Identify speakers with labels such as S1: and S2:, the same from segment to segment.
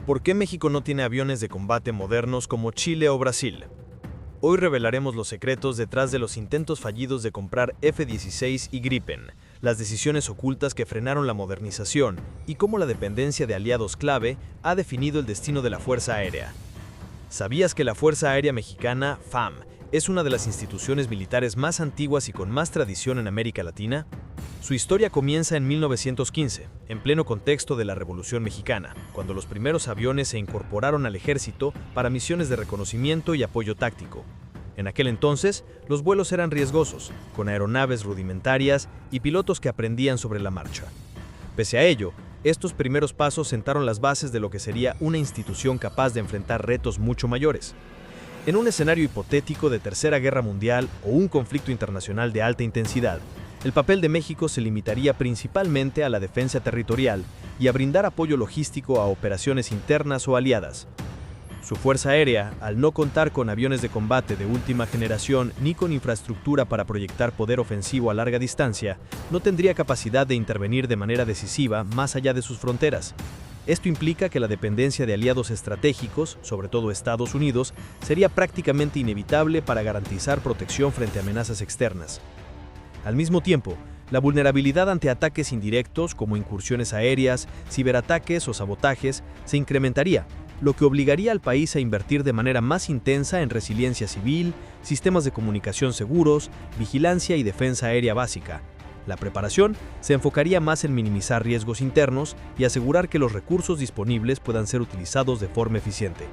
S1: ¿Por qué México no tiene aviones de combate modernos como Chile o Brasil? Hoy revelaremos los secretos detrás de los intentos fallidos de comprar F-16 y Gripen, las decisiones ocultas que frenaron la modernización y cómo la dependencia de aliados clave ha definido el destino de la Fuerza Aérea. ¿Sabías que la Fuerza Aérea Mexicana, FAM, es una de las instituciones militares más antiguas y con más tradición en América Latina? Su historia comienza en 1915, en pleno contexto de la Revolución Mexicana, cuando los primeros aviones se incorporaron al ejército para misiones de reconocimiento y apoyo táctico. En aquel entonces, los vuelos eran riesgosos, con aeronaves rudimentarias y pilotos que aprendían sobre la marcha. Pese a ello, estos primeros pasos sentaron las bases de lo que sería una institución capaz de enfrentar retos mucho mayores. En un escenario hipotético de Tercera Guerra Mundial o un conflicto internacional de alta intensidad, el papel de México se limitaría principalmente a la defensa territorial y a brindar apoyo logístico a operaciones internas o aliadas. Su Fuerza Aérea, al no contar con aviones de combate de última generación ni con infraestructura para proyectar poder ofensivo a larga distancia, no tendría capacidad de intervenir de manera decisiva más allá de sus fronteras. Esto implica que la dependencia de aliados estratégicos, sobre todo Estados Unidos, sería prácticamente inevitable para garantizar protección frente a amenazas externas. Al mismo tiempo, la vulnerabilidad ante ataques indirectos como incursiones aéreas, ciberataques o sabotajes se incrementaría, lo que obligaría al país a invertir de manera más intensa en resiliencia civil, sistemas de comunicación seguros, vigilancia y defensa aérea básica. La preparación se enfocaría más en minimizar riesgos internos y asegurar que los recursos disponibles puedan ser utilizados de forma eficiente.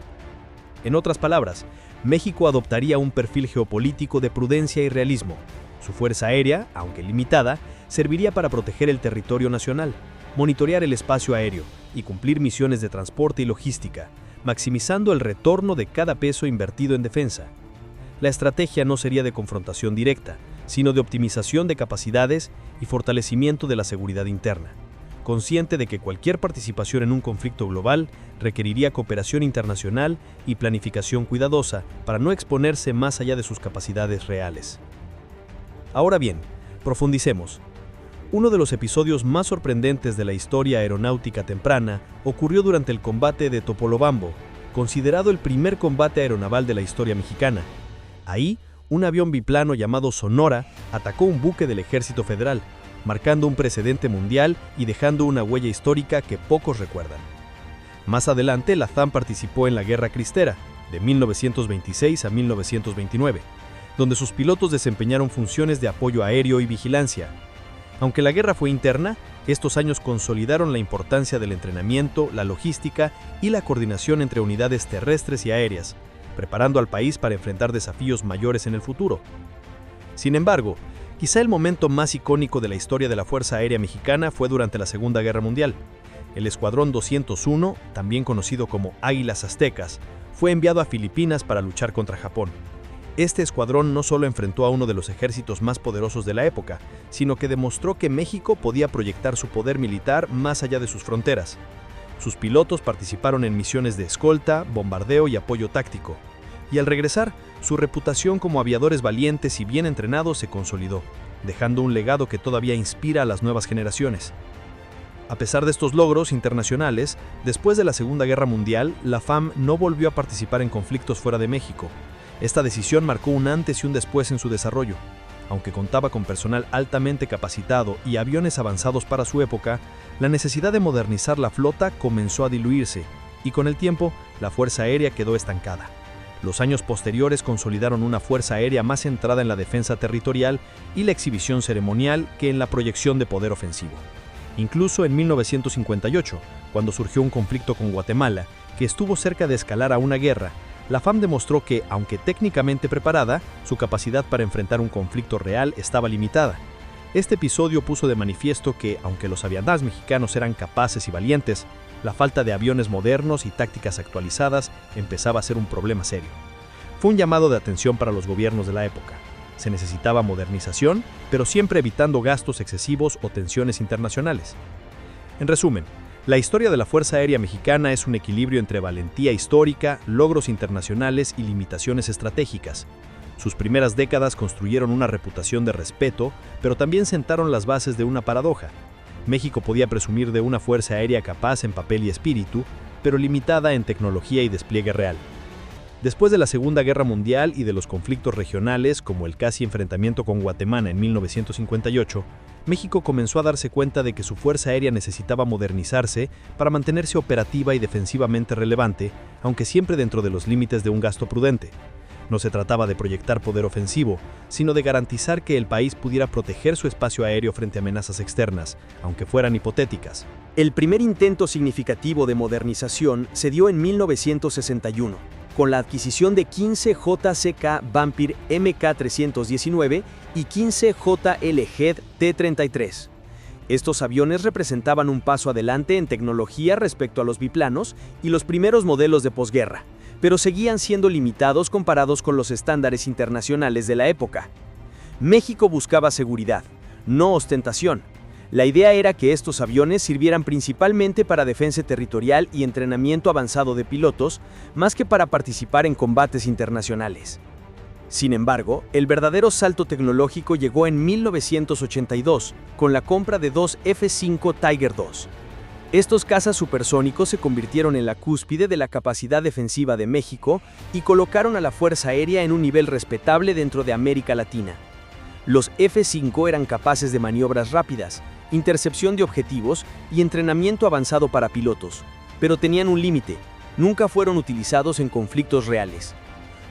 S1: En otras palabras, México adoptaría un perfil geopolítico de prudencia y realismo. Su fuerza aérea, aunque limitada, serviría para proteger el territorio nacional, monitorear el espacio aéreo y cumplir misiones de transporte y logística, maximizando el retorno de cada peso invertido en defensa. La estrategia no sería de confrontación directa, sino de optimización de capacidades y fortalecimiento de la seguridad interna, consciente de que cualquier participación en un conflicto global requeriría cooperación internacional y planificación cuidadosa para no exponerse más allá de sus capacidades reales. Ahora bien, profundicemos. Uno de los episodios más sorprendentes de la historia aeronáutica temprana ocurrió durante el combate de Topolobampo, considerado el primer combate aeronaval de la historia mexicana. Ahí, un avión biplano llamado Sonora atacó un buque del Ejército Federal, marcando un precedente mundial y dejando una huella histórica que pocos recuerdan. Más adelante, la FAM participó en la Guerra Cristera, de 1926 a 1929, donde sus pilotos desempeñaron funciones de apoyo aéreo y vigilancia. Aunque la guerra fue interna, estos años consolidaron la importancia del entrenamiento, la logística y la coordinación entre unidades terrestres y aéreas, preparando al país para enfrentar desafíos mayores en el futuro. Sin embargo, quizá el momento más icónico de la historia de la Fuerza Aérea Mexicana fue durante la Segunda Guerra Mundial. El Escuadrón 201, también conocido como Águilas Aztecas, fue enviado a Filipinas para luchar contra Japón. Este escuadrón no solo enfrentó a uno de los ejércitos más poderosos de la época, sino que demostró que México podía proyectar su poder militar más allá de sus fronteras. Sus pilotos participaron en misiones de escolta, bombardeo y apoyo táctico. Y al regresar, su reputación como aviadores valientes y bien entrenados se consolidó, dejando un legado que todavía inspira a las nuevas generaciones. A pesar de estos logros internacionales, después de la Segunda Guerra Mundial, la FAM no volvió a participar en conflictos fuera de México. Esta decisión marcó un antes y un después en su desarrollo. Aunque contaba con personal altamente capacitado y aviones avanzados para su época, la necesidad de modernizar la flota comenzó a diluirse, y con el tiempo, la Fuerza Aérea quedó estancada. Los años posteriores consolidaron una Fuerza Aérea más centrada en la defensa territorial y la exhibición ceremonial que en la proyección de poder ofensivo. Incluso en 1958, cuando surgió un conflicto con Guatemala, que estuvo cerca de escalar a una guerra, la FAM demostró que, aunque técnicamente preparada, su capacidad para enfrentar un conflicto real estaba limitada. Este episodio puso de manifiesto que, aunque los aviadores mexicanos eran capaces y valientes, la falta de aviones modernos y tácticas actualizadas empezaba a ser un problema serio. Fue un llamado de atención para los gobiernos de la época. Se necesitaba modernización, pero siempre evitando gastos excesivos o tensiones internacionales. En resumen, la historia de la Fuerza Aérea Mexicana es un equilibrio entre valentía histórica, logros internacionales y limitaciones estratégicas. Sus primeras décadas construyeron una reputación de respeto, pero también sentaron las bases de una paradoja. México podía presumir de una fuerza aérea capaz en papel y espíritu, pero limitada en tecnología y despliegue real. Después de la Segunda Guerra Mundial y de los conflictos regionales, como el casi enfrentamiento con Guatemala en 1958, México comenzó a darse cuenta de que su fuerza aérea necesitaba modernizarse para mantenerse operativa y defensivamente relevante, aunque siempre dentro de los límites de un gasto prudente. No se trataba de proyectar poder ofensivo, sino de garantizar que el país pudiera proteger su espacio aéreo frente a amenazas externas, aunque fueran hipotéticas.
S2: El primer intento significativo de modernización se dio en 1961, con la adquisición de 15 JCK Vampir Mk319 y 15 JLG T-33. Estos aviones representaban un paso adelante en tecnología respecto a los biplanos y los primeros modelos de posguerra, pero seguían siendo limitados comparados con los estándares internacionales de la época. México buscaba seguridad, no ostentación. La idea era que estos aviones sirvieran principalmente para defensa territorial y entrenamiento avanzado de pilotos, más que para participar en combates internacionales. Sin embargo, el verdadero salto tecnológico llegó en 1982, con la compra de dos F-5 Tiger II. Estos cazas supersónicos se convirtieron en la cúspide de la capacidad defensiva de México y colocaron a la Fuerza Aérea en un nivel respetable dentro de América Latina. Los F-5 eran capaces de maniobras rápidas, intercepción de objetivos y entrenamiento avanzado para pilotos, pero tenían un límite: nunca fueron utilizados en conflictos reales.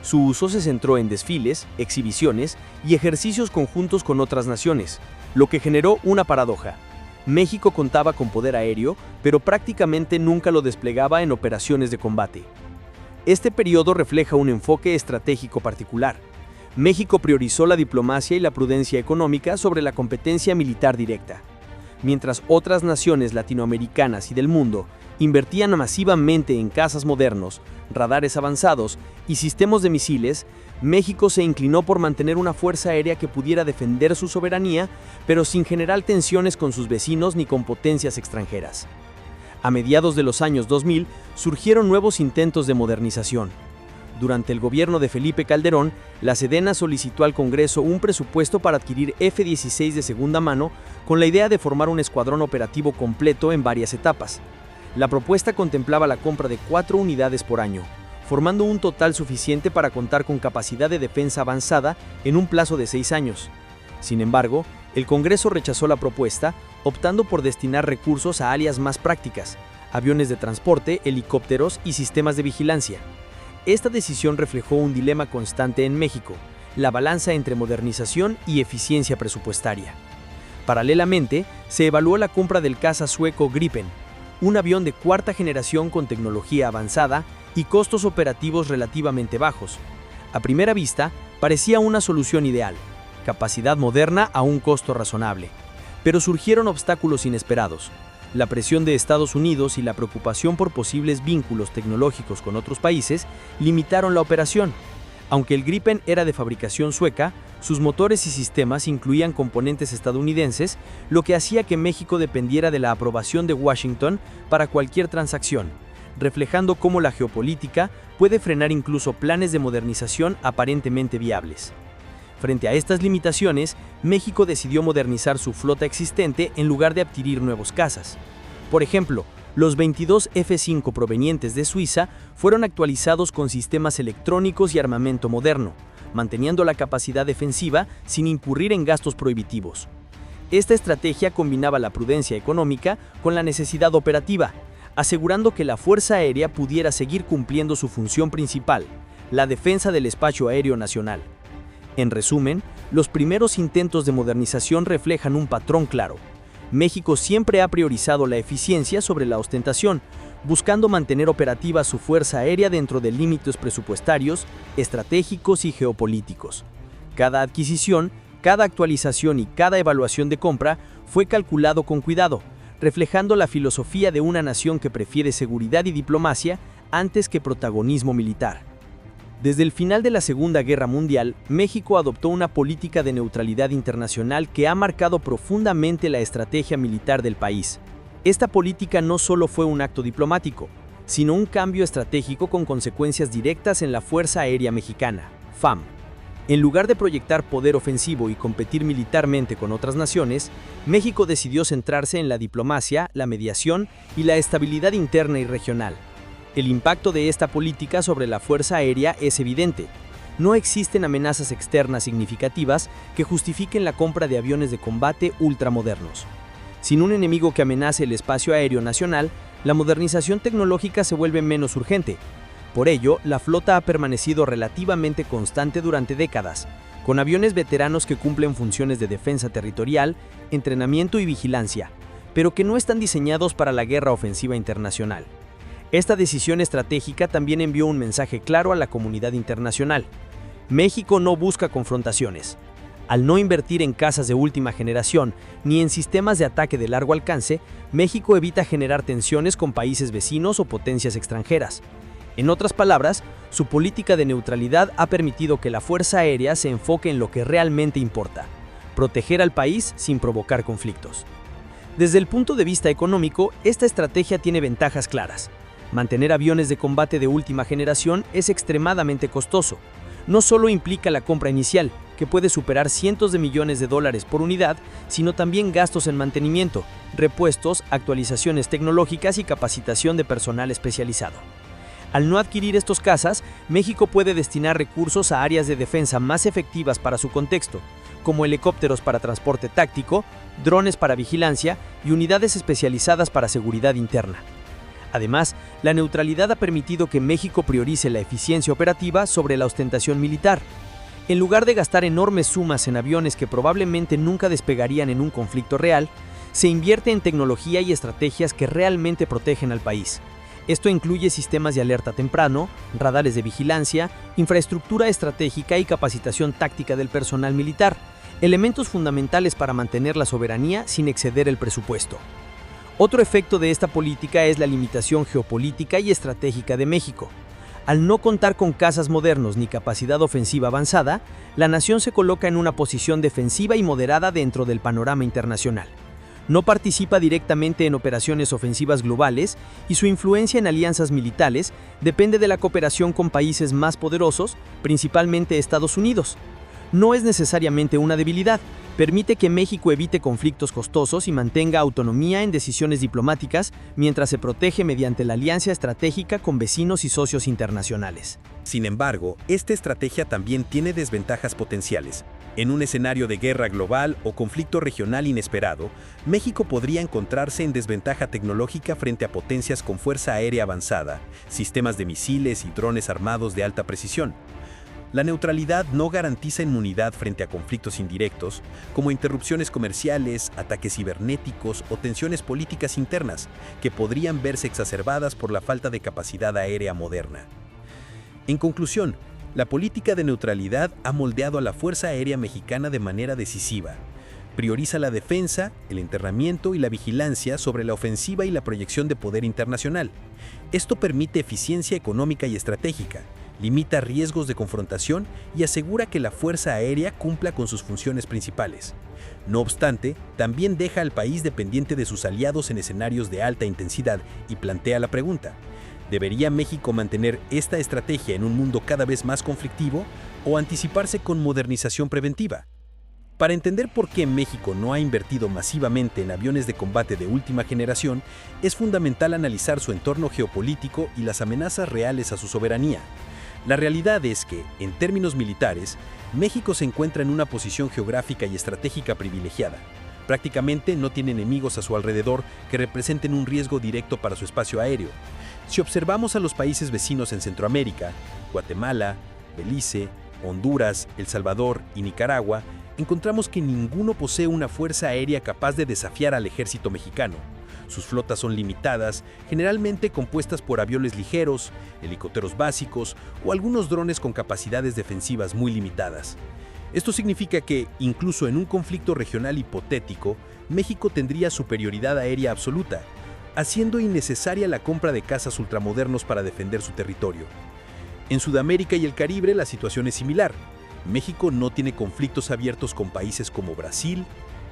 S2: Su uso se centró en desfiles, exhibiciones y ejercicios conjuntos con otras naciones, lo que generó una paradoja. México contaba con poder aéreo, pero prácticamente nunca lo desplegaba en operaciones de combate. Este periodo refleja un enfoque estratégico particular. México priorizó la diplomacia y la prudencia económica sobre la competencia militar directa. Mientras otras naciones latinoamericanas y del mundo invertían masivamente en cazas modernos, radares avanzados y sistemas de misiles, México se inclinó por mantener una fuerza aérea que pudiera defender su soberanía, pero sin generar tensiones con sus vecinos ni con potencias extranjeras. A mediados de los años 2000 surgieron nuevos intentos de modernización. Durante el gobierno de Felipe Calderón, la Sedena solicitó al Congreso un presupuesto para adquirir F-16 de segunda mano con la idea de formar un escuadrón operativo completo en varias etapas. La propuesta contemplaba la compra de 4 unidades por año, formando un total suficiente para contar con capacidad de defensa avanzada en un plazo de 6 años. Sin embargo, el Congreso rechazó la propuesta, optando por destinar recursos a áreas más prácticas: aviones de transporte, helicópteros y sistemas de vigilancia. Esta decisión reflejó un dilema constante en México: la balanza entre modernización y eficiencia presupuestaria. Paralelamente, se evaluó la compra del caza sueco Gripen, un avión de cuarta generación con tecnología avanzada y costos operativos relativamente bajos. A primera vista, parecía una solución ideal: capacidad moderna a un costo razonable. Pero surgieron obstáculos inesperados. La presión de Estados Unidos y la preocupación por posibles vínculos tecnológicos con otros países limitaron la operación. Aunque el Gripen era de fabricación sueca, sus motores y sistemas incluían componentes estadounidenses, lo que hacía que México dependiera de la aprobación de Washington para cualquier transacción, reflejando cómo la geopolítica puede frenar incluso planes de modernización aparentemente viables. Frente a estas limitaciones, México decidió modernizar su flota existente en lugar de adquirir nuevos cazas. Por ejemplo, los 22 F-5 provenientes de Suiza fueron actualizados con sistemas electrónicos y armamento moderno, manteniendo la capacidad defensiva sin incurrir en gastos prohibitivos. Esta estrategia combinaba la prudencia económica con la necesidad operativa, asegurando que la Fuerza Aérea pudiera seguir cumpliendo su función principal: la defensa del espacio aéreo nacional. En resumen, los primeros intentos de modernización reflejan un patrón claro. México siempre ha priorizado la eficiencia sobre la ostentación, buscando mantener operativa su fuerza aérea dentro de límites presupuestarios, estratégicos y geopolíticos. Cada adquisición, cada actualización y cada evaluación de compra fue calculado con cuidado, reflejando la filosofía de una nación que prefiere seguridad y diplomacia antes que protagonismo militar. Desde el final de la Segunda Guerra Mundial, México adoptó una política de neutralidad internacional que ha marcado profundamente la estrategia militar del país. Esta política no solo fue un acto diplomático, sino un cambio estratégico con consecuencias directas en la Fuerza Aérea Mexicana, FAM. En lugar de proyectar poder ofensivo y competir militarmente con otras naciones, México decidió centrarse en la diplomacia, la mediación y la estabilidad interna y regional. El impacto de esta política sobre la Fuerza Aérea es evidente. No existen amenazas externas significativas que justifiquen la compra de aviones de combate ultramodernos. Sin un enemigo que amenace el espacio aéreo nacional, la modernización tecnológica se vuelve menos urgente. Por ello, la flota ha permanecido relativamente constante durante décadas, con aviones veteranos que cumplen funciones de defensa territorial, entrenamiento y vigilancia, pero que no están diseñados para la guerra ofensiva internacional. Esta decisión estratégica también envió un mensaje claro a la comunidad internacional. México no busca confrontaciones. Al no invertir en casas de última generación ni en sistemas de ataque de largo alcance, México evita generar tensiones con países vecinos o potencias extranjeras. En otras palabras, su política de neutralidad ha permitido que la Fuerza Aérea se enfoque en lo que realmente importa: proteger al país sin provocar conflictos. Desde el punto de vista económico, esta estrategia tiene ventajas claras. Mantener aviones de combate de última generación es extremadamente costoso. No solo implica la compra inicial, que puede superar cientos de millones de dólares por unidad, sino también gastos en mantenimiento, repuestos, actualizaciones tecnológicas y capacitación de personal especializado. Al no adquirir estos cazas, México puede destinar recursos a áreas de defensa más efectivas para su contexto, como helicópteros para transporte táctico, drones para vigilancia y unidades especializadas para seguridad interna. Además, la neutralidad ha permitido que México priorice la eficiencia operativa sobre la ostentación militar. En lugar de gastar enormes sumas en aviones que probablemente nunca despegarían en un conflicto real, se invierte en tecnología y estrategias que realmente protegen al país. Esto incluye sistemas de alerta temprano, radares de vigilancia, infraestructura estratégica y capacitación táctica del personal militar, elementos fundamentales para mantener la soberanía sin exceder el presupuesto. Otro efecto de esta política es la limitación geopolítica y estratégica de México. Al no contar con cazas modernos ni capacidad ofensiva avanzada, la nación se coloca en una posición defensiva y moderada dentro del panorama internacional. No participa directamente en operaciones ofensivas globales y su influencia en alianzas militares depende de la cooperación con países más poderosos, principalmente Estados Unidos. No es necesariamente una debilidad, permite que México evite conflictos costosos y mantenga autonomía en decisiones diplomáticas mientras se protege mediante la alianza estratégica con vecinos y socios internacionales.
S3: Sin embargo, esta estrategia también tiene desventajas potenciales. En un escenario de guerra global o conflicto regional inesperado, México podría encontrarse en desventaja tecnológica frente a potencias con fuerza aérea avanzada, sistemas de misiles y drones armados de alta precisión. La neutralidad no garantiza inmunidad frente a conflictos indirectos, como interrupciones comerciales, ataques cibernéticos o tensiones políticas internas, que podrían verse exacerbadas por la falta de capacidad aérea moderna. En conclusión, la política de neutralidad ha moldeado a la Fuerza Aérea Mexicana de manera decisiva. Prioriza la defensa, el entrenamiento y la vigilancia sobre la ofensiva y la proyección de poder internacional. Esto permite eficiencia económica y estratégica, limita riesgos de confrontación y asegura que la Fuerza Aérea cumpla con sus funciones principales. No obstante, también deja al país dependiente de sus aliados en escenarios de alta intensidad y plantea la pregunta: ¿debería México mantener esta estrategia en un mundo cada vez más conflictivo o anticiparse con modernización preventiva? Para entender por qué México no ha invertido masivamente en aviones de combate de última generación, es fundamental analizar su entorno geopolítico y las amenazas reales a su soberanía. La realidad es que, en términos militares, México se encuentra en una posición geográfica y estratégica privilegiada. Prácticamente no tiene enemigos a su alrededor que representen un riesgo directo para su espacio aéreo. Si observamos a los países vecinos en Centroamérica, Guatemala, Belice, Honduras, El Salvador y Nicaragua, encontramos que ninguno posee una fuerza aérea capaz de desafiar al ejército mexicano. Sus flotas son limitadas, generalmente compuestas por aviones ligeros, helicópteros básicos o algunos drones con capacidades defensivas muy limitadas. Esto significa que, incluso en un conflicto regional hipotético, México tendría superioridad aérea absoluta, haciendo innecesaria la compra de cazas ultramodernos para defender su territorio. En Sudamérica y el Caribe la situación es similar. México no tiene conflictos abiertos con países como Brasil,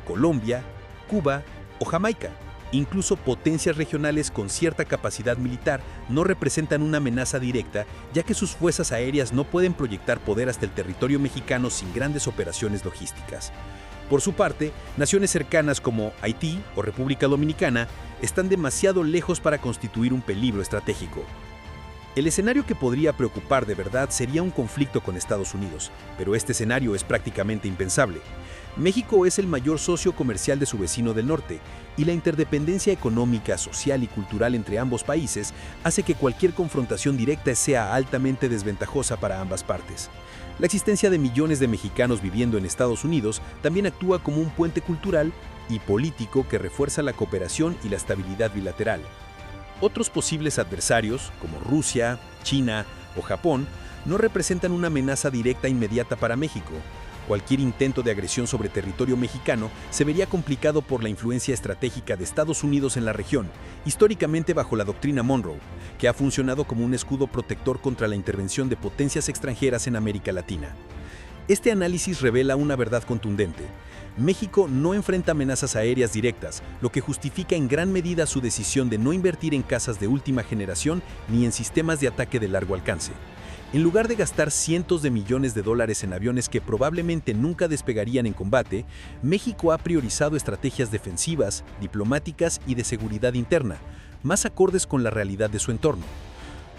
S3: Colombia, Cuba o Jamaica. Incluso potencias regionales con cierta capacidad militar no representan una amenaza directa, ya que sus fuerzas aéreas no pueden proyectar poder hasta el territorio mexicano sin grandes operaciones logísticas. Por su parte, naciones cercanas como Haití o República Dominicana están demasiado lejos para constituir un peligro estratégico. El escenario que podría preocupar de verdad sería un conflicto con Estados Unidos, pero este escenario es prácticamente impensable. México es el mayor socio comercial de su vecino del norte, y la interdependencia económica, social y cultural entre ambos países hace que cualquier confrontación directa sea altamente desventajosa para ambas partes. La existencia de millones de mexicanos viviendo en Estados Unidos también actúa como un puente cultural y político que refuerza la cooperación y la estabilidad bilateral. Otros posibles adversarios, como Rusia, China o Japón, no representan una amenaza directa e inmediata para México. Cualquier intento de agresión sobre territorio mexicano se vería complicado por la influencia estratégica de Estados Unidos en la región, históricamente bajo la doctrina Monroe, que ha funcionado como un escudo protector contra la intervención de potencias extranjeras en América Latina. Este análisis revela una verdad contundente. México no enfrenta amenazas aéreas directas, lo que justifica en gran medida su decisión de no invertir en casas de última generación ni en sistemas de ataque de largo alcance. En lugar de gastar cientos de millones de dólares en aviones que probablemente nunca despegarían en combate, México ha priorizado estrategias defensivas, diplomáticas y de seguridad interna, más acordes con la realidad de su entorno.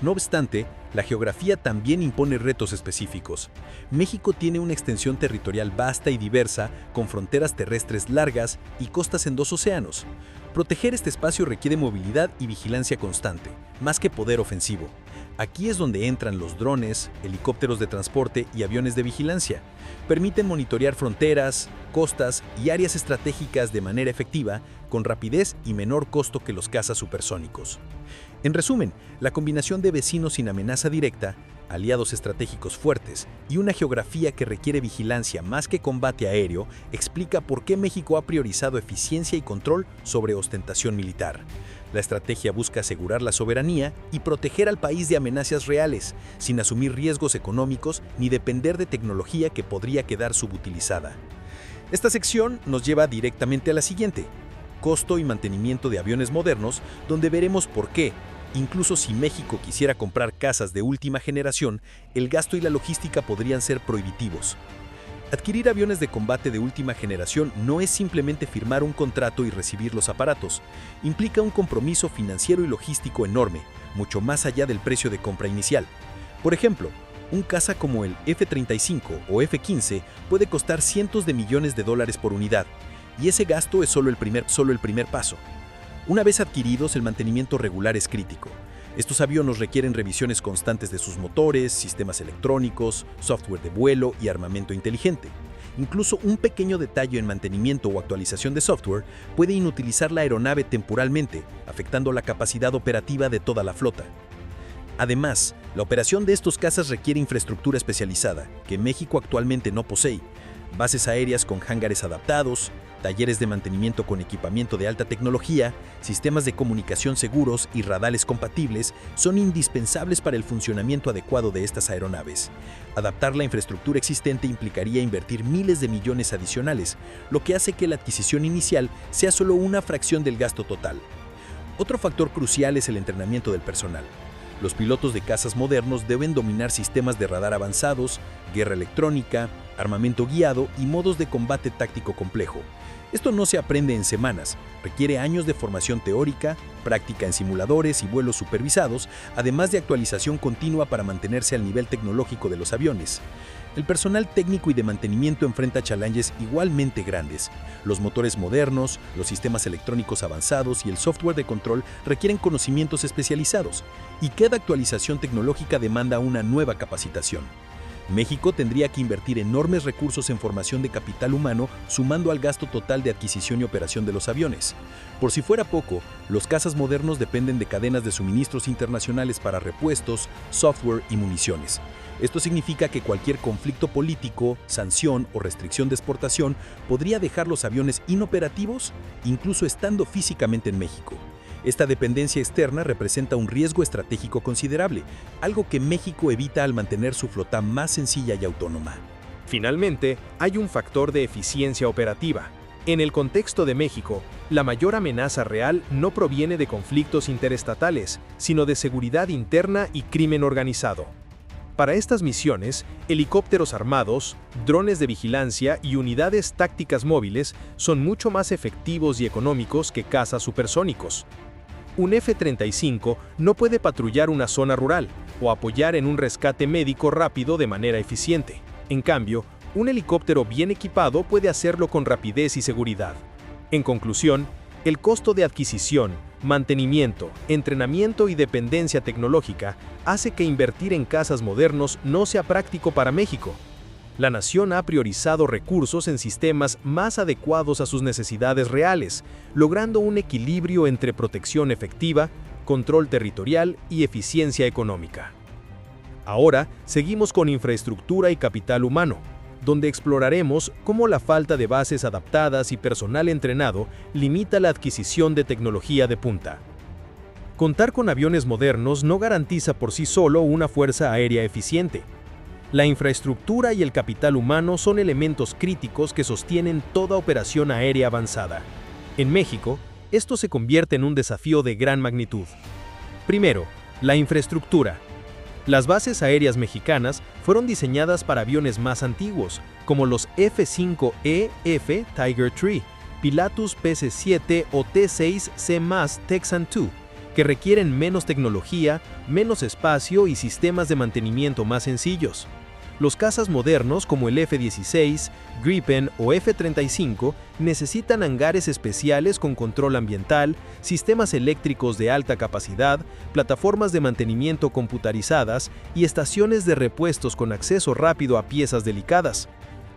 S3: No obstante, la geografía también impone retos específicos. México tiene una extensión territorial vasta y diversa, con fronteras terrestres largas y costas en 2 océanos. Proteger este espacio requiere movilidad y vigilancia constante, más que poder ofensivo. Aquí es donde entran los drones, helicópteros de transporte y aviones de vigilancia. Permiten monitorear fronteras, costas y áreas estratégicas de manera efectiva, con rapidez y menor costo que los cazas supersónicos. En resumen, la combinación de vecinos sin amenaza directa, aliados estratégicos fuertes y una geografía que requiere vigilancia más que combate aéreo explica por qué México ha priorizado eficiencia y control sobre ostentación militar. La estrategia busca asegurar la soberanía y proteger al país de amenazas reales, sin asumir riesgos económicos ni depender de tecnología que podría quedar subutilizada. Esta sección nos lleva directamente a la siguiente: costo y mantenimiento de aviones modernos, donde veremos por qué, incluso si México quisiera comprar casas de última generación, el gasto y la logística podrían ser prohibitivos. Adquirir aviones de combate de última generación no es simplemente firmar un contrato y recibir los aparatos. Implica un compromiso financiero y logístico enorme, mucho más allá del precio de compra inicial. Por ejemplo, un caza como el F-35 o F-15 puede costar cientos de millones de dólares por unidad, y ese gasto es solo el primer paso. Una vez adquiridos, el mantenimiento regular es crítico. Estos aviones requieren revisiones constantes de sus motores, sistemas electrónicos, software de vuelo y armamento inteligente. Incluso un pequeño detalle en mantenimiento o actualización de software puede inutilizar la aeronave temporalmente, afectando la capacidad operativa de toda la flota. Además, la operación de estos cazas requiere infraestructura especializada, que México actualmente no posee. Bases aéreas con hangares adaptados, talleres de mantenimiento con equipamiento de alta tecnología, sistemas de comunicación seguros y radares compatibles son indispensables para el funcionamiento adecuado de estas aeronaves. Adaptar la infraestructura existente implicaría invertir miles de millones adicionales, lo que hace que la adquisición inicial sea solo una fracción del gasto total. Otro factor crucial es el entrenamiento del personal. Los pilotos de cazas modernos deben dominar sistemas de radar avanzados, guerra electrónica, armamento guiado y modos de combate táctico complejo. Esto no se aprende en semanas, requiere años de formación teórica, práctica en simuladores y vuelos supervisados, además de actualización continua para mantenerse al nivel tecnológico de los aviones. El personal técnico y de mantenimiento enfrenta challenges igualmente grandes. Los motores modernos, los sistemas electrónicos avanzados y el software de control requieren conocimientos especializados, y cada actualización tecnológica demanda una nueva capacitación. México tendría que invertir enormes recursos en formación de capital humano, sumando al gasto total de adquisición y operación de los aviones. Por si fuera poco, los cazas modernos dependen de cadenas de suministros internacionales para repuestos, software y municiones. Esto significa que cualquier conflicto político, sanción o restricción de exportación podría dejar los aviones inoperativos, incluso estando físicamente en México. Esta dependencia externa representa un riesgo estratégico considerable, algo que México evita al mantener su flota más sencilla y autónoma.
S1: Finalmente, hay un factor de eficiencia operativa. En el contexto de México, la mayor amenaza real no proviene de conflictos interestatales, sino de seguridad interna y crimen organizado. Para estas misiones, helicópteros armados, drones de vigilancia y unidades tácticas móviles son mucho más efectivos y económicos que cazas supersónicos.
S3: Un F-35 no puede patrullar una zona rural o apoyar en un rescate médico rápido de manera eficiente. En cambio, un helicóptero bien equipado puede hacerlo con rapidez y seguridad. En conclusión, el costo de adquisición, mantenimiento, entrenamiento y dependencia tecnológica hace que invertir en cazas modernos no sea práctico para México. La nación ha priorizado recursos en sistemas más adecuados a sus necesidades reales, logrando un equilibrio entre protección efectiva, control territorial y eficiencia económica. Ahora, seguimos con infraestructura y capital humano, donde exploraremos cómo la falta de bases adaptadas y personal entrenado limita la adquisición de tecnología de punta. Contar con aviones modernos no garantiza por sí solo una fuerza aérea eficiente. La infraestructura y el capital humano son elementos críticos que sostienen toda operación aérea avanzada. En México, esto se convierte en un desafío de gran magnitud. Primero, la infraestructura. Las bases aéreas mexicanas fueron diseñadas para aviones más antiguos, como los F-5E/F Tiger III, Pilatus PC-7 o T-6C+ Texan II, que requieren menos tecnología, menos espacio y sistemas de mantenimiento más sencillos. Los cazas modernos como el F-16, Gripen o F-35 necesitan hangares especiales con control ambiental, sistemas eléctricos de alta capacidad, plataformas de mantenimiento computarizadas y estaciones de repuestos con acceso rápido a piezas delicadas.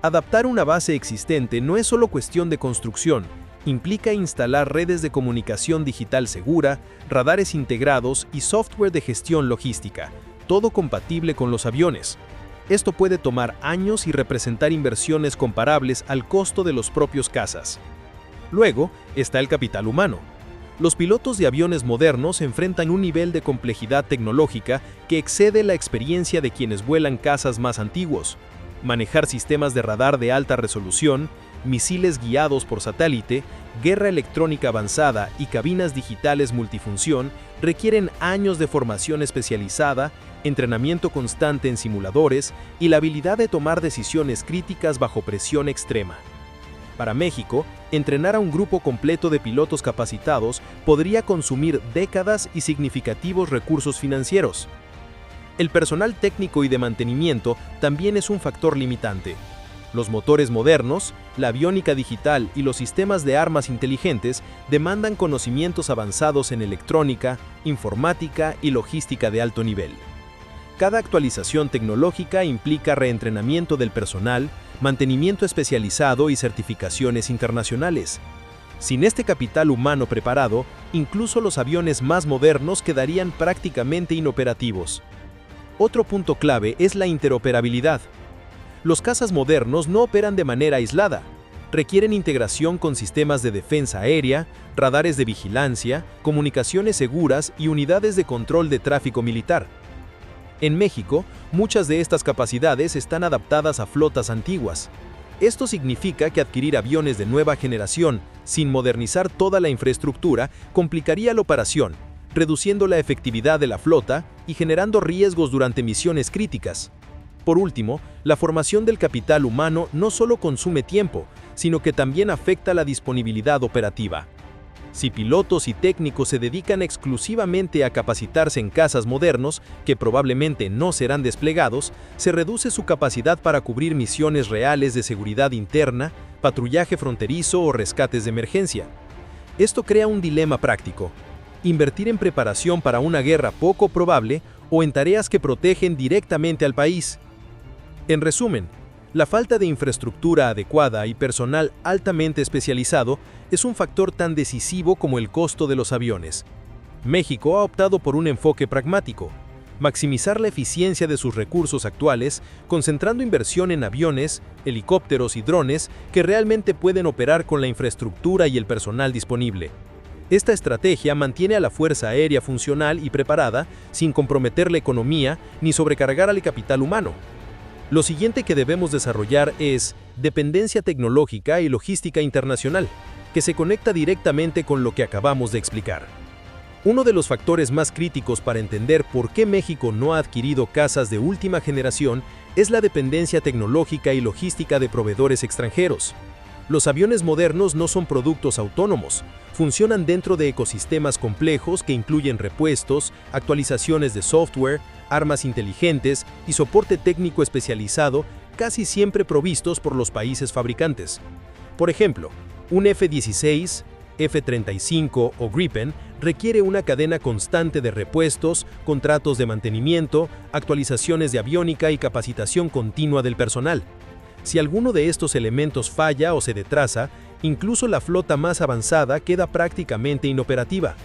S3: Adaptar una base existente no es solo cuestión de construcción, implica instalar redes de comunicación digital segura, radares integrados y software de gestión logística, todo compatible con los aviones. Esto puede tomar años y representar inversiones comparables al costo de los propios cazas. Luego está el capital humano. Los pilotos de aviones modernos enfrentan un nivel de complejidad tecnológica que excede la experiencia de quienes vuelan cazas más antiguos. Manejar sistemas de radar de alta resolución, misiles guiados por satélite, guerra electrónica avanzada y cabinas digitales multifunción requieren años de formación especializada, entrenamiento constante en simuladores y la habilidad de tomar decisiones críticas bajo presión extrema. Para México, entrenar a un grupo completo de pilotos capacitados podría consumir décadas y significativos recursos financieros. El personal técnico y de mantenimiento también es un factor limitante. Los motores modernos, la aviónica digital y los sistemas de armas inteligentes demandan conocimientos avanzados en electrónica, informática y logística de alto nivel. Cada actualización tecnológica implica reentrenamiento del personal, mantenimiento especializado y certificaciones internacionales. Sin este capital humano preparado, incluso los aviones más modernos quedarían prácticamente inoperativos. Otro punto clave es la interoperabilidad. Los cazas modernos no operan de manera aislada. Requieren integración con sistemas de defensa aérea, radares de vigilancia, comunicaciones seguras y unidades de control de tráfico militar. En México, muchas de estas capacidades están adaptadas a flotas antiguas. Esto significa que adquirir aviones de nueva generación sin modernizar toda la infraestructura complicaría la operación, reduciendo la efectividad de la flota y generando riesgos durante misiones críticas. Por último, la formación del capital humano no solo consume tiempo, sino que también afecta la disponibilidad operativa. Si pilotos y técnicos se dedican exclusivamente a capacitarse en cazas modernos, que probablemente no serán desplegados, se reduce su capacidad para cubrir misiones reales de seguridad interna, patrullaje fronterizo o rescates de emergencia. Esto crea un dilema práctico: invertir en preparación para una guerra poco probable o en tareas que protegen directamente al país. En resumen, la falta de infraestructura adecuada y personal altamente especializado es un factor tan decisivo como el costo de los aviones. México ha optado por un enfoque pragmático: maximizar la eficiencia de sus recursos actuales, concentrando inversión en aviones, helicópteros y drones que realmente pueden operar con la infraestructura y el personal disponible. Esta estrategia mantiene a la Fuerza Aérea funcional y preparada, sin comprometer la economía ni sobrecargar al capital humano. Lo siguiente que debemos desarrollar es dependencia tecnológica y logística internacional, que se conecta directamente con lo que acabamos de explicar. Uno de los factores más críticos para entender por qué México no ha adquirido cazas de última generación es la dependencia tecnológica y logística de proveedores extranjeros.
S4: Los aviones modernos no son productos autónomos, funcionan dentro de ecosistemas complejos que incluyen repuestos, actualizaciones de software, armas inteligentes y soporte técnico especializado, casi siempre provistos por los países fabricantes. Por ejemplo, un F-16, F-35 o Gripen requiere una cadena constante de repuestos, contratos de mantenimiento, actualizaciones de aviónica y capacitación continua del personal. Si alguno de estos elementos falla o se retrasa, incluso la flota más avanzada queda prácticamente inoperativa.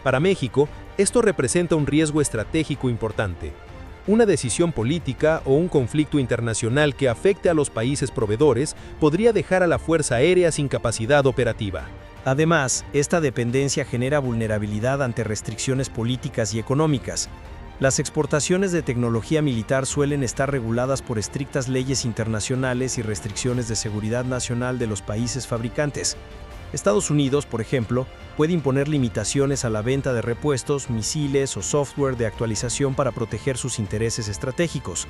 S4: Para México, esto representa un riesgo estratégico importante. Una decisión política o un conflicto internacional que afecte a los países proveedores podría dejar a la Fuerza Aérea sin capacidad operativa.
S2: Además, esta dependencia genera vulnerabilidad ante restricciones políticas y económicas. Las exportaciones de tecnología militar suelen estar reguladas por estrictas leyes internacionales y restricciones de seguridad nacional de los países fabricantes. Estados Unidos, por ejemplo, puede imponer limitaciones a la venta de repuestos, misiles o software de actualización para proteger sus intereses estratégicos.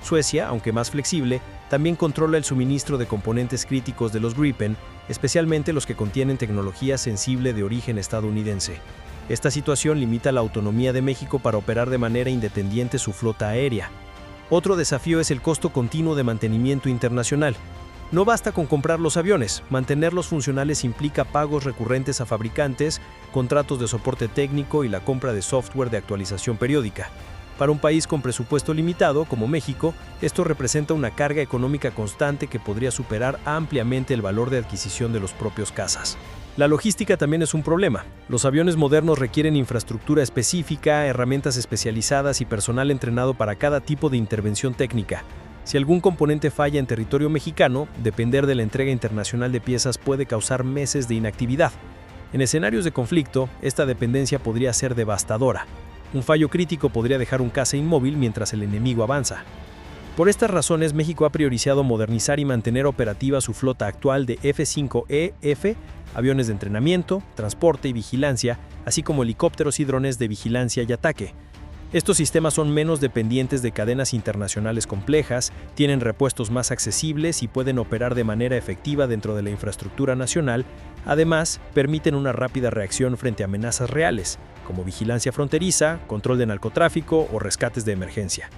S2: Suecia, aunque más flexible, también controla el suministro de componentes críticos de los Gripen, especialmente los que contienen tecnología sensible de origen estadounidense. Esta situación limita la autonomía de México para operar de manera independiente su flota aérea. Otro desafío es el costo continuo de mantenimiento internacional. No basta con comprar los aviones, mantenerlos funcionales implica pagos recurrentes a fabricantes, contratos de soporte técnico y la compra de software de actualización periódica. Para un país con presupuesto limitado, como México, esto representa una carga económica constante que podría superar ampliamente el valor de adquisición de los propios cazas. La logística también es un problema. Los aviones modernos requieren infraestructura específica, herramientas especializadas y personal entrenado para cada tipo de intervención técnica. Si algún componente falla en territorio mexicano, depender de la entrega internacional de piezas puede causar meses de inactividad. En escenarios de conflicto, esta dependencia podría ser devastadora. Un fallo crítico podría dejar un caza inmóvil mientras el enemigo avanza. Por estas razones, México ha priorizado modernizar y mantener operativa su flota actual de F-5E-F, aviones de entrenamiento, transporte y vigilancia, así como helicópteros y drones de vigilancia y ataque. Estos sistemas son menos dependientes de cadenas internacionales complejas, tienen repuestos más accesibles y pueden operar de manera efectiva dentro de la infraestructura nacional. Además, permiten una rápida reacción frente a amenazas reales, como vigilancia fronteriza, control de narcotráfico o rescates de emergencia.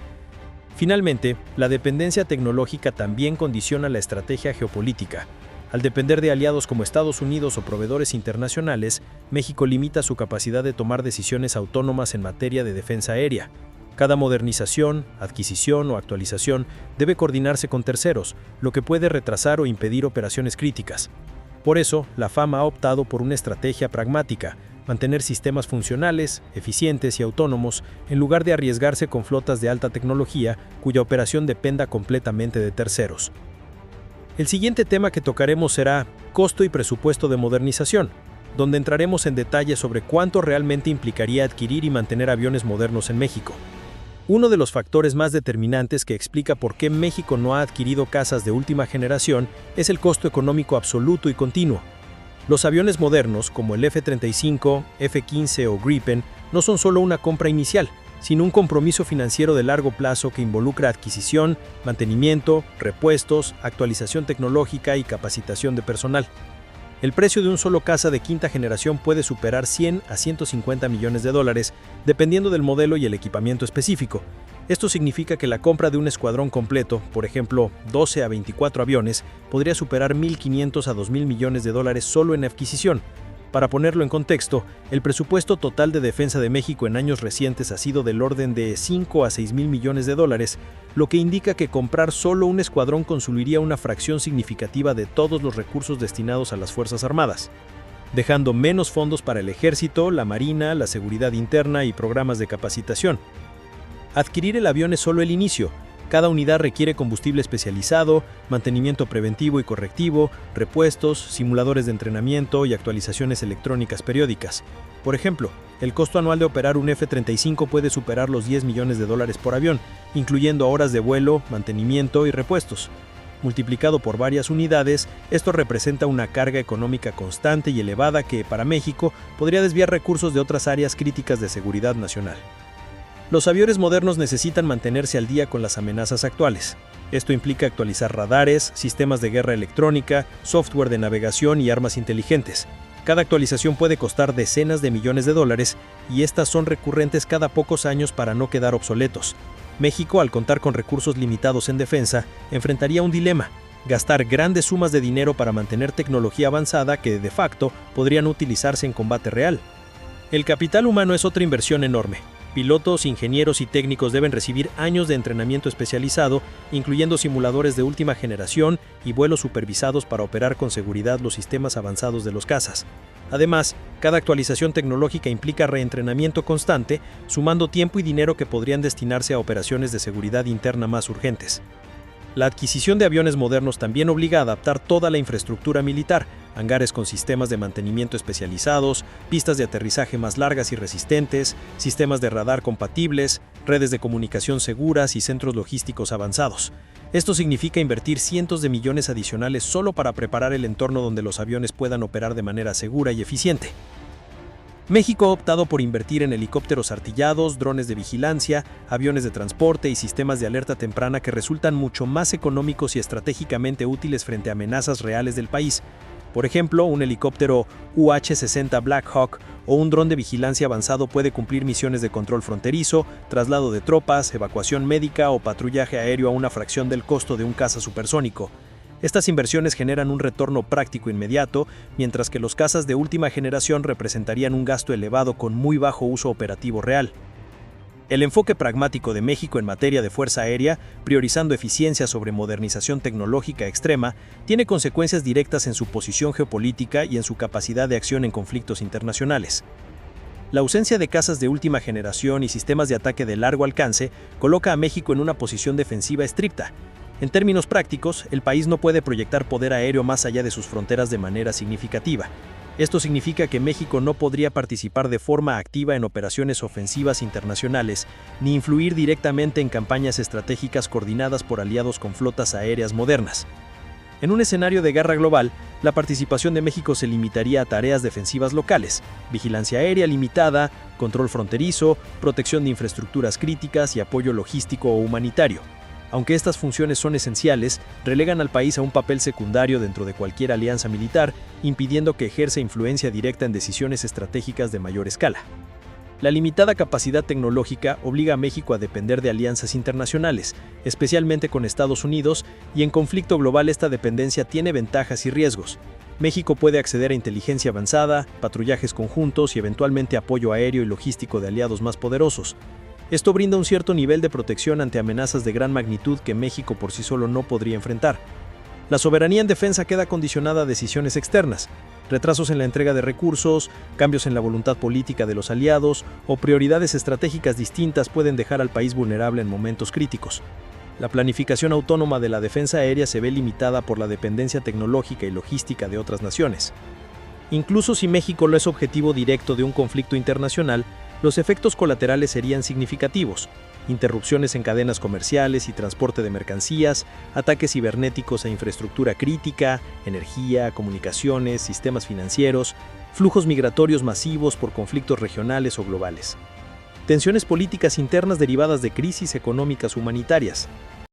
S2: Finalmente, la dependencia tecnológica también condiciona la estrategia geopolítica. Al depender de aliados como Estados Unidos o proveedores internacionales, México limita su capacidad de tomar decisiones autónomas en materia de defensa aérea. Cada modernización, adquisición o actualización debe coordinarse con terceros, lo que puede retrasar o impedir operaciones críticas. Por eso, la FAM ha optado por una estrategia pragmática: mantener sistemas funcionales, eficientes y autónomos, en lugar de arriesgarse con flotas de alta tecnología cuya operación dependa completamente de terceros. El siguiente tema que tocaremos será costo y presupuesto de modernización, donde entraremos en detalle sobre cuánto realmente implicaría adquirir y mantener aviones modernos en México. Uno de los factores más determinantes que explica por qué México no ha adquirido cazas de última generación es el costo económico absoluto y continuo. Los aviones modernos, como el F-35, F-15 o Gripen, no son solo una compra inicial, sino un compromiso financiero de largo plazo que involucra adquisición, mantenimiento, repuestos, actualización tecnológica y capacitación de personal. El precio de un solo caza de quinta generación puede superar 100 a 150 millones de dólares, dependiendo del modelo y el equipamiento específico. Esto significa que la compra de un escuadrón completo, por ejemplo, 12 a 24 aviones, podría superar 1.500 a 2.000 millones de dólares solo en adquisición. Para ponerlo en contexto, el presupuesto total de defensa de México en años recientes ha sido del orden de 5 a 6 mil millones de dólares, lo que indica que comprar solo un escuadrón consumiría una fracción significativa de todos los recursos destinados a las Fuerzas Armadas, dejando menos fondos para el Ejército, la Marina, la seguridad interna y programas de capacitación. Adquirir el avión es solo el inicio. Cada unidad requiere combustible especializado, mantenimiento preventivo y correctivo, repuestos, simuladores de entrenamiento y actualizaciones electrónicas periódicas. Por ejemplo, el costo anual de operar un F-35 puede superar los 10 millones de dólares por avión, incluyendo horas de vuelo, mantenimiento y repuestos. Multiplicado por varias unidades, esto representa una carga económica constante y elevada que, para México, podría desviar recursos de otras áreas críticas de seguridad nacional. Los aviones modernos necesitan mantenerse al día con las amenazas actuales. Esto implica actualizar radares, sistemas de guerra electrónica, software de navegación y armas inteligentes. Cada actualización puede costar decenas de millones de dólares y estas son recurrentes cada pocos años para no quedar obsoletos. México, al contar con recursos limitados en defensa, enfrentaría un dilema: gastar grandes sumas de dinero para mantener tecnología avanzada que, de facto, podrían utilizarse en combate real. El capital humano es otra inversión enorme. Pilotos, ingenieros y técnicos deben recibir años de entrenamiento especializado, incluyendo simuladores de última generación y vuelos supervisados para operar con seguridad los sistemas avanzados de los cazas. Además, cada actualización tecnológica implica reentrenamiento constante, sumando tiempo y dinero que podrían destinarse a operaciones de seguridad interna más urgentes. La adquisición de aviones modernos también obliga a adaptar toda la infraestructura militar: hangares con sistemas de mantenimiento especializados, pistas de aterrizaje más largas y resistentes, sistemas de radar compatibles, redes de comunicación seguras y centros logísticos avanzados. Esto significa invertir cientos de millones adicionales solo para preparar el entorno donde los aviones puedan operar de manera segura y eficiente. México ha optado por invertir en helicópteros artillados, drones de vigilancia, aviones de transporte y sistemas de alerta temprana que resultan mucho más económicos y estratégicamente útiles frente a amenazas reales del país. Por ejemplo, un helicóptero UH-60 Black Hawk o un dron de vigilancia avanzado puede cumplir misiones de control fronterizo, traslado de tropas, evacuación médica o patrullaje aéreo a una fracción del costo de un caza supersónico. Estas inversiones generan un retorno práctico inmediato, mientras que los cazas de última generación representarían un gasto elevado con muy bajo uso operativo real. El enfoque pragmático de México en materia de fuerza aérea, priorizando eficiencia sobre modernización tecnológica extrema, tiene consecuencias directas en su posición geopolítica y en su capacidad de acción en conflictos internacionales. La ausencia de cazas de última generación y sistemas de ataque de largo alcance coloca a México en una posición defensiva estricta. En términos prácticos, el país no puede proyectar poder aéreo más allá de sus fronteras de manera significativa. Esto significa que México no podría participar de forma activa en operaciones ofensivas internacionales, ni influir directamente en campañas estratégicas coordinadas por aliados con flotas aéreas modernas. En un escenario de guerra global, la participación de México se limitaría a tareas defensivas locales: vigilancia aérea limitada, control fronterizo, protección de infraestructuras críticas y apoyo logístico o humanitario. Aunque estas funciones son esenciales, relegan al país a un papel secundario dentro de cualquier alianza militar, impidiendo que ejerza influencia directa en decisiones estratégicas de mayor escala. La limitada capacidad tecnológica obliga a México a depender de alianzas internacionales, especialmente con Estados Unidos, y en conflicto global esta dependencia tiene ventajas y riesgos. México puede acceder a inteligencia avanzada, patrullajes conjuntos y eventualmente apoyo aéreo y logístico de aliados más poderosos. Esto brinda un cierto nivel de protección ante amenazas de gran magnitud que México por sí solo no podría enfrentar. La soberanía en defensa queda condicionada a decisiones externas: retrasos en la entrega de recursos, cambios en la voluntad política de los aliados o prioridades estratégicas distintas pueden dejar al país vulnerable en momentos críticos. La planificación autónoma de la defensa aérea se ve limitada por la dependencia tecnológica y logística de otras naciones. Incluso si México no es objetivo directo de un conflicto internacional, los efectos colaterales serían significativos: interrupciones en cadenas comerciales y transporte de mercancías, ataques cibernéticos a infraestructura crítica, energía, comunicaciones, sistemas financieros, flujos migratorios masivos por conflictos regionales o globales, tensiones políticas internas derivadas de crisis económicas humanitarias.